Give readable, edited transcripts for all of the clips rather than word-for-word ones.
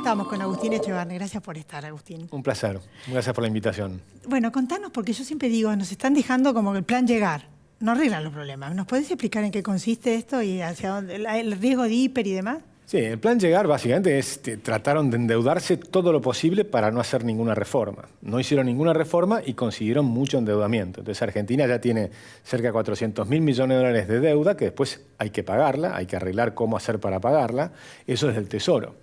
Estamos con Agustín Echeverne. Gracias por estar, Agustín. Un placer. Gracias por la invitación. Bueno, contanos, porque yo siempre digo, nos están dejando como que el plan llegar. No arreglan los problemas. ¿Nos podés explicar en qué consiste esto y hacia dónde, el riesgo de hiper y demás? Sí, el plan llegar básicamente es, trataron de endeudarse todo lo posible para no hacer ninguna reforma. No hicieron ninguna reforma y consiguieron mucho endeudamiento. Entonces Argentina ya tiene cerca de 400.000 millones de dólares de deuda que después hay que pagarla, hay que arreglar cómo hacer para pagarla. Eso es del Tesoro.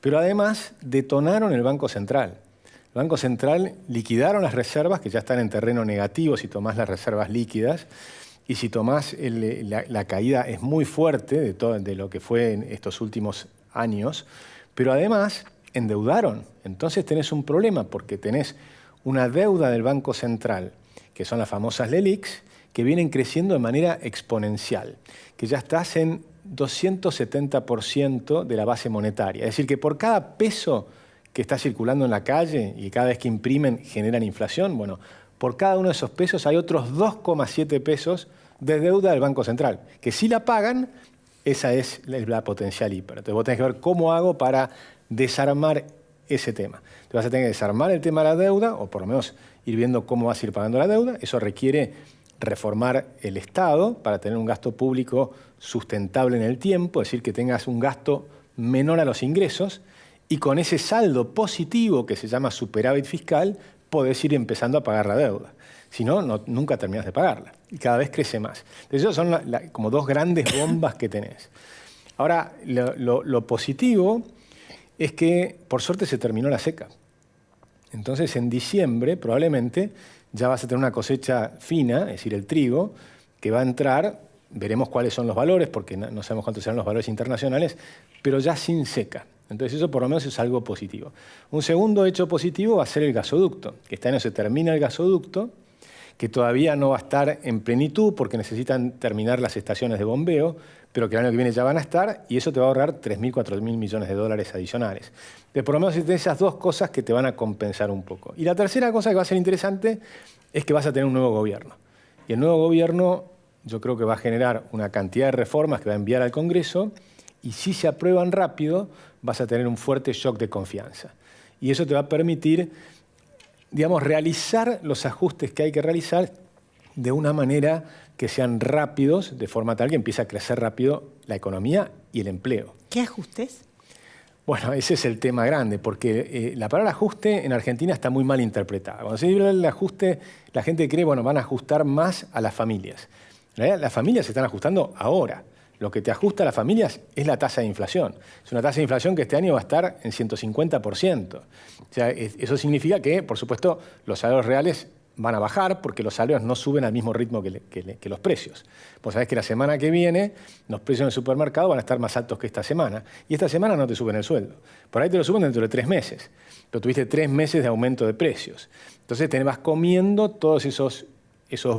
Pero además detonaron el Banco Central. El Banco Central liquidaron las reservas que ya están en terreno negativo si tomás las reservas líquidas. Y si tomás, la caída es muy fuerte de lo que fue en estos últimos años, pero además endeudaron. Entonces tenés un problema porque tenés una deuda del Banco Central, que son las famosas LELIQs, que vienen creciendo de manera exponencial, que ya estás en 270% de la base monetaria. Es decir, que por cada peso que está circulando en la calle y cada vez que imprimen generan inflación, bueno, por cada uno de esos pesos hay otros 2,7 pesos de deuda del Banco Central, que si la pagan, esa es la potencial hiper. Entonces vos tenés que ver cómo hago para desarmar ese tema. Te vas a tener que desarmar el tema de la deuda, o por lo menos ir viendo cómo vas a ir pagando la deuda. Eso requiere reformar el Estado para tener un gasto público sustentable en el tiempo, es decir, que tengas un gasto menor a los ingresos, y con ese saldo positivo que se llama superávit fiscal, podés ir empezando a pagar la deuda. Si no, nunca terminás de pagarla. Y cada vez crece más. Entonces, esas son como dos grandes bombas que tenés. Ahora, lo positivo es que, por suerte, se terminó la seca. Entonces, en diciembre, probablemente, ya vas a tener una cosecha fina, es decir, el trigo, que va a entrar, veremos cuáles son los valores, porque no sabemos cuántos serán los valores internacionales, pero ya sin seca. Entonces eso por lo menos es algo positivo. Un segundo hecho positivo va a ser el gasoducto, que este año se termina el gasoducto, que todavía no va a estar en plenitud porque necesitan terminar las estaciones de bombeo, pero que el año que viene ya van a estar, y eso te va a ahorrar 3.000, 4.000 millones de dólares adicionales. Entonces, por lo menos tenés esas dos cosas que te van a compensar un poco. Y la tercera cosa que va a ser interesante es que vas a tener un nuevo gobierno. Y el nuevo gobierno yo creo que va a generar una cantidad de reformas que va a enviar al Congreso, y si se aprueban rápido, vas a tener un fuerte shock de confianza. Y eso te va a permitir, digamos, realizar los ajustes que hay que realizar de una manera que sean rápidos, de forma tal que empiece a crecer rápido la economía y el empleo. ¿Qué ajustes? Bueno, ese es el tema grande, porque la palabra ajuste en Argentina está muy mal interpretada. Cuando se dice el ajuste, la gente cree, bueno, van a ajustar más a las familias. En realidad, las familias se están ajustando ahora. Lo que te ajusta a las familias es la tasa de inflación. Es una tasa de inflación que este año va a estar en 150%. O sea, eso significa que, por supuesto, los salarios reales van a bajar porque los salarios no suben al mismo ritmo que los precios. Vos sabés que la semana que viene los precios en el supermercado van a estar más altos que esta semana. Y esta semana no te suben el sueldo. Por ahí te lo suben dentro de 3 meses. Pero tuviste 3 meses de aumento de precios. Entonces te vas comiendo todos esos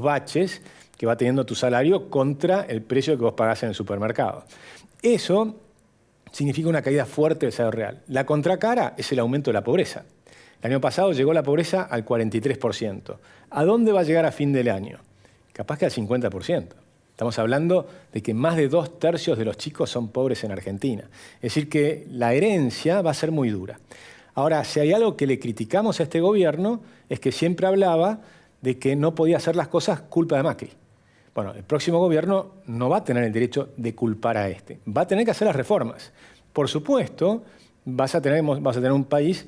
baches que va teniendo tu salario contra el precio que vos pagás en el supermercado. Eso significa una caída fuerte del salario real. La contracara es el aumento de la pobreza. El año pasado llegó la pobreza al 43%. ¿A dónde va a llegar a fin del año? Capaz que al 50%. Estamos hablando de que más de 2/3 de los chicos son pobres en Argentina. Es decir, que la herencia va a ser muy dura. Ahora, si hay algo que le criticamos a este gobierno, es que siempre hablaba de que no podía hacer las cosas culpa de Macri. Bueno, el próximo gobierno no va a tener el derecho de culpar a este. Va a tener que hacer las reformas. Por supuesto, vas a tener un país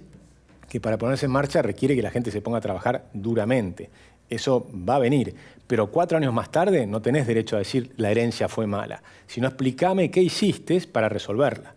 que para ponerse en marcha requiere que la gente se ponga a trabajar duramente. Eso va a venir. Pero 4 años más tarde no tenés derecho a decir la herencia fue mala. Sino explícame qué hiciste para resolverla.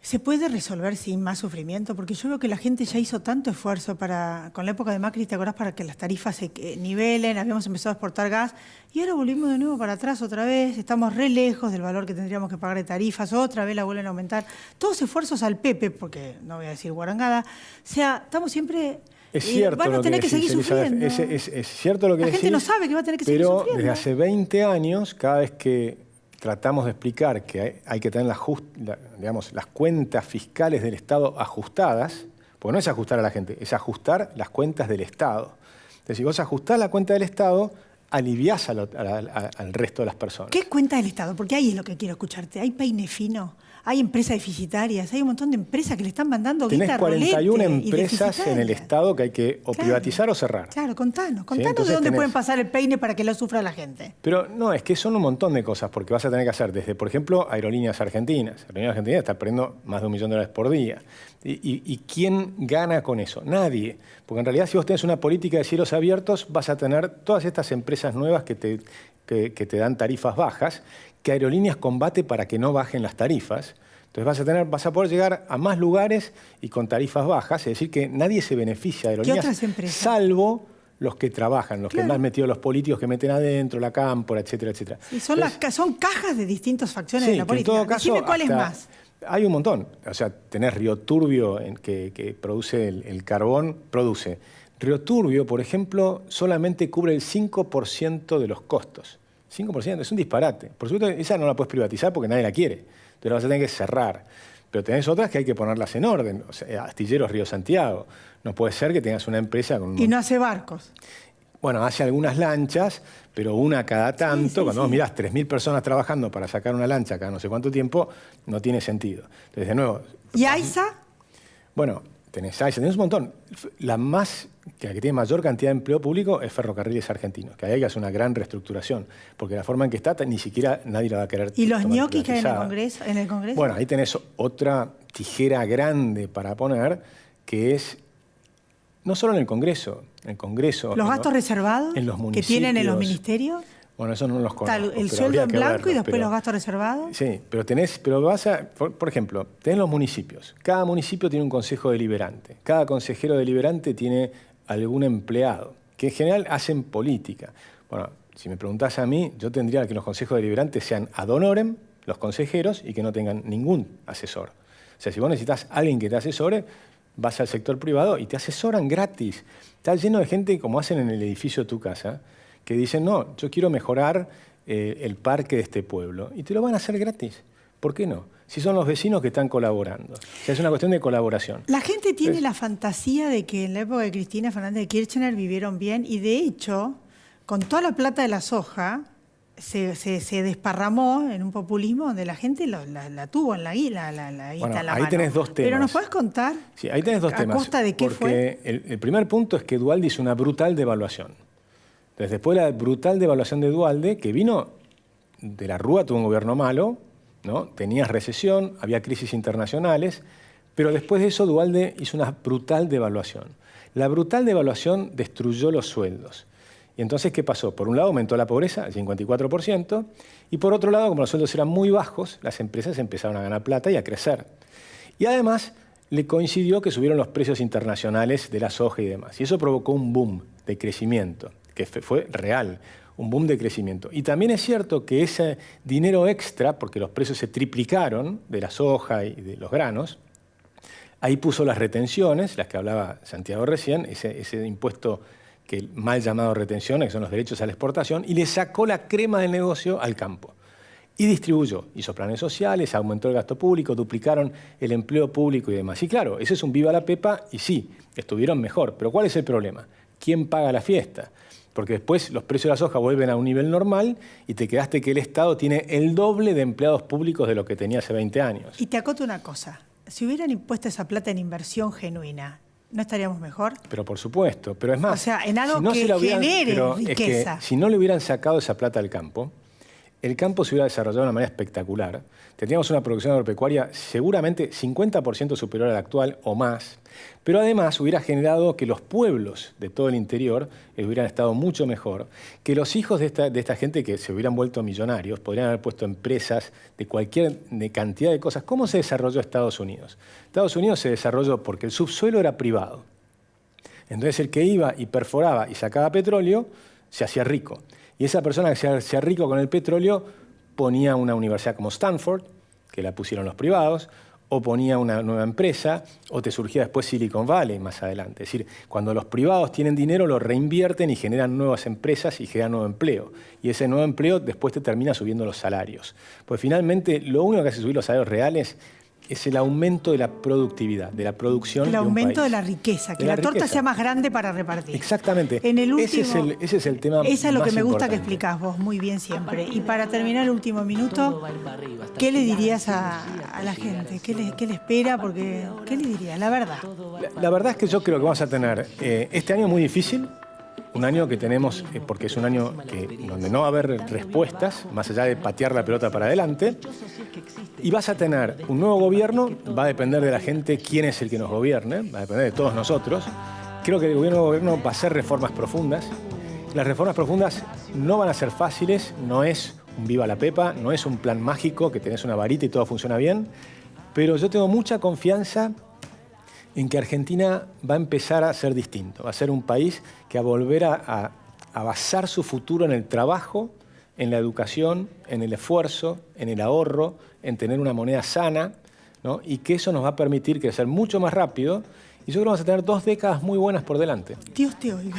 ¿Se puede resolver sin más sufrimiento? Porque yo veo que la gente ya hizo tanto esfuerzo con la época de Macri, ¿te acordás? Para que las tarifas se nivelen, habíamos empezado a exportar gas y ahora volvimos de nuevo para atrás otra vez, estamos re lejos del valor que tendríamos que pagar de tarifas, otra vez la vuelven a aumentar. Todos esfuerzos al Pepe, porque no voy a decir guarangada, o sea, estamos siempre... Es cierto van a tener que seguir sufriendo. Es cierto lo que decís. La gente no sabe que va a tener que seguir sufriendo. Pero desde hace 20 años, cada vez que tratamos de explicar que hay que tener las cuentas fiscales del Estado ajustadas, porque no es ajustar a la gente, es ajustar las cuentas del Estado. Entonces, si vos ajustás la cuenta del Estado, aliviás al resto de las personas. ¿Qué cuenta del Estado? Porque ahí es lo que quiero escucharte. ¿Hay peine fino? hay empresas deficitarias, hay un montón de empresas que le están mandando Tenés guita 41 rolete empresas en el Estado que hay que o privatizar o cerrar. Claro, contanos Entonces de dónde tenés- pueden pasar el peine para que lo sufra la gente. Pero no, es que son un montón de cosas, porque vas a tener que hacer desde, por ejemplo, Aerolíneas Argentinas. Aerolíneas Argentinas está perdiendo más de $1 millón por día. ¿Y quién gana con eso? Nadie. Porque en realidad, si vos tenés una política de cielos abiertos, vas a tener todas estas empresas nuevas que te dan tarifas bajas, que Aerolíneas combate para que no bajen las tarifas. Entonces vas a poder llegar a más lugares y con tarifas bajas, es decir, que nadie se beneficia de Aerolíneas, otras empresas? salvo los que trabajan, los que Claro. más metidos, los políticos que meten adentro, la cámpora, etcétera, etcétera. Y son, son cajas de distintas facciones de la que política. en todo caso, Decime cuál es hasta- más. Hay un montón. O sea, tenés Río Turbio que produce el carbón, produce. Río Turbio, por ejemplo, solamente cubre el 5% de los costos. 5%, es un disparate. Por supuesto, esa no la puedes privatizar porque nadie la quiere. Entonces la vas a tener que cerrar. Pero tenés otras que hay que ponerlas en orden. O sea, Astilleros Río Santiago. No puede ser que tengas una empresa con... Y no hace barcos. Bueno, hace algunas lanchas, pero una cada tanto. Cuando vos mirás 3.000 personas trabajando para sacar una lancha cada no sé cuánto tiempo, no tiene sentido. Entonces, de nuevo... ¿Y AISA? Bueno, tenés AISA, tenés un montón. La que tiene mayor cantidad de empleo público es Ferrocarriles Argentinos, que ahí hay que hacer una gran reestructuración, porque la forma en que está, ni siquiera nadie la va a querer. ¿Y los tomar ñoquis que hay privatizada. en el Congreso? Bueno, ahí tenés otra tijera grande para poner, que es no solo en el Congreso. ¿Los gastos reservados en los que tienen en los municipios. ministerios? Bueno, eso no los Está conozco. el pero sueldo habría en que blanco verlo, y después pero- los gastos reservados. Sí, pero por ejemplo, tenés los municipios. Cada municipio tiene un consejo deliberante. Cada consejero deliberante tiene algún empleado, que en general hacen política. Bueno, si me preguntás a mí, yo tendría que los consejos deliberantes sean ad honorem, los consejeros, y que no tengan ningún asesor. O sea, si vos necesitas a alguien que te asesore, vas al sector privado y te asesoran gratis. Está lleno de gente, como hacen en el edificio de tu casa, que dicen, no, yo quiero mejorar el parque de este pueblo. Y te lo van a hacer gratis. ¿Por qué no? Si son los vecinos que están colaborando. O sea, es una cuestión de colaboración. La gente tiene la fantasía de que en la época de Cristina Fernández de Kirchner vivieron bien y de hecho, con toda la plata de la soja, se desparramó en un populismo donde la gente la tuvo en la guita Bueno, en la ahí mano. tenés dos temas. Pero ¿nos puedes contar Sí, ahí tenés dos a temas. costa de qué fue? Porque el primer punto es que Dualde hizo una brutal devaluación. Entonces, después de la brutal devaluación de Dualde, que vino de la Rúa, tuvo un gobierno malo, ¿no? Tenías recesión, había crisis internacionales, pero después de eso Dualde hizo una brutal devaluación. La brutal devaluación destruyó los sueldos. Y entonces, ¿qué pasó? Por un lado aumentó la pobreza, al 54%, y por otro lado, como los sueldos eran muy bajos, las empresas empezaron a ganar plata y a crecer. Y además, le coincidió que subieron los precios internacionales de la soja y demás. Y eso provocó un boom de crecimiento, que fue real, un boom de crecimiento. Y también es cierto que ese dinero extra, porque los precios se triplicaron de la soja y de los granos, ahí puso las retenciones, las que hablaba Santiago recién, ese impuesto que mal llamado retenciones, que son los derechos a la exportación, y le sacó la crema del negocio al campo. Y distribuyó, hizo planes sociales, aumentó el gasto público, duplicaron el empleo público y demás. Y claro, ese es un viva la pepa, y sí, estuvieron mejor. Pero ¿cuál es el problema? ¿Quién paga la fiesta? Porque después los precios de la soja vuelven a un nivel normal y te quedaste que el Estado tiene el doble de empleados públicos de lo que tenía hace 20 años. Y te acoto una cosa, si hubieran impuesto esa plata en inversión genuina, ¿no estaríamos mejor? Pero por supuesto, pero es más... O sea, en algo que se la genere pero es riqueza. que si no le hubieran sacado esa plata al campo, el campo se hubiera desarrollado de una manera espectacular. Tendríamos una producción agropecuaria seguramente 50% superior a la actual o más, pero además hubiera generado que los pueblos de todo el interior hubieran estado mucho mejor, que los hijos de esta gente que se hubieran vuelto millonarios podrían haber puesto empresas de cantidad de cosas. ¿Cómo se desarrolló Estados Unidos? Estados Unidos se desarrolló porque el subsuelo era privado. Entonces el que iba y perforaba y sacaba petróleo se hacía rico. Y esa persona que se hacía rico con el petróleo ponía una universidad como Stanford, que la pusieron los privados, o ponía una nueva empresa, o te surgía después Silicon Valley más adelante. Es decir, cuando los privados tienen dinero, lo reinvierten y generan nuevas empresas y generan nuevo empleo. Y ese nuevo empleo después te termina subiendo los salarios. Pues finalmente lo único que hace subir los salarios reales es el aumento de la productividad, de la producción El de un aumento país. de la riqueza, que De la torta riqueza. sea más grande para repartir. Exactamente. En el último, ese es el tema Esa es lo más que me gusta que importante. explicás vos muy bien siempre. Y para terminar el último minuto, ¿qué le dirías a la gente? ¿Qué le espera? Porque, ¿qué le dirías? La verdad. La verdad es que yo creo que vamos a tener este año muy difícil, un año que tenemos, porque es un año donde no va a haber respuestas, más allá de patear la pelota para adelante, y vas a tener un nuevo gobierno, va a depender de la gente quién es el que nos gobierne, va a depender de todos nosotros. Creo que el nuevo gobierno va a hacer reformas profundas. Las reformas profundas no van a ser fáciles, no es un viva la pepa, no es un plan mágico que tenés una varita y todo funciona bien, pero yo tengo mucha confianza en que Argentina va a empezar a ser distinto, va a ser un país que va a volver a basar su futuro en el trabajo, en la educación, en el esfuerzo, en el ahorro, en tener una moneda sana, ¿no? Y que eso nos va a permitir crecer mucho más rápido. Y yo creo que vamos a tener 2 décadas muy buenas por delante. Dios te oiga.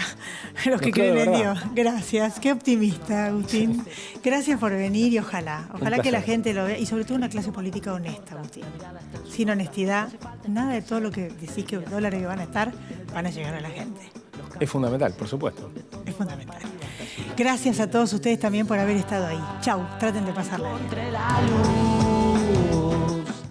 Los que Lo creo de creen en verdad. Dios. Gracias. Qué optimista, Agustín. Gracias por venir y ojalá que la gente lo vea. Y sobre todo una clase política honesta, Agustín. Sin honestidad, nada de todo lo que decís que los dólares que van a estar van a llegar a la gente. Es fundamental, por supuesto. Es fundamental. Gracias a todos ustedes también por haber estado ahí. Chau, traten de pasarla bien.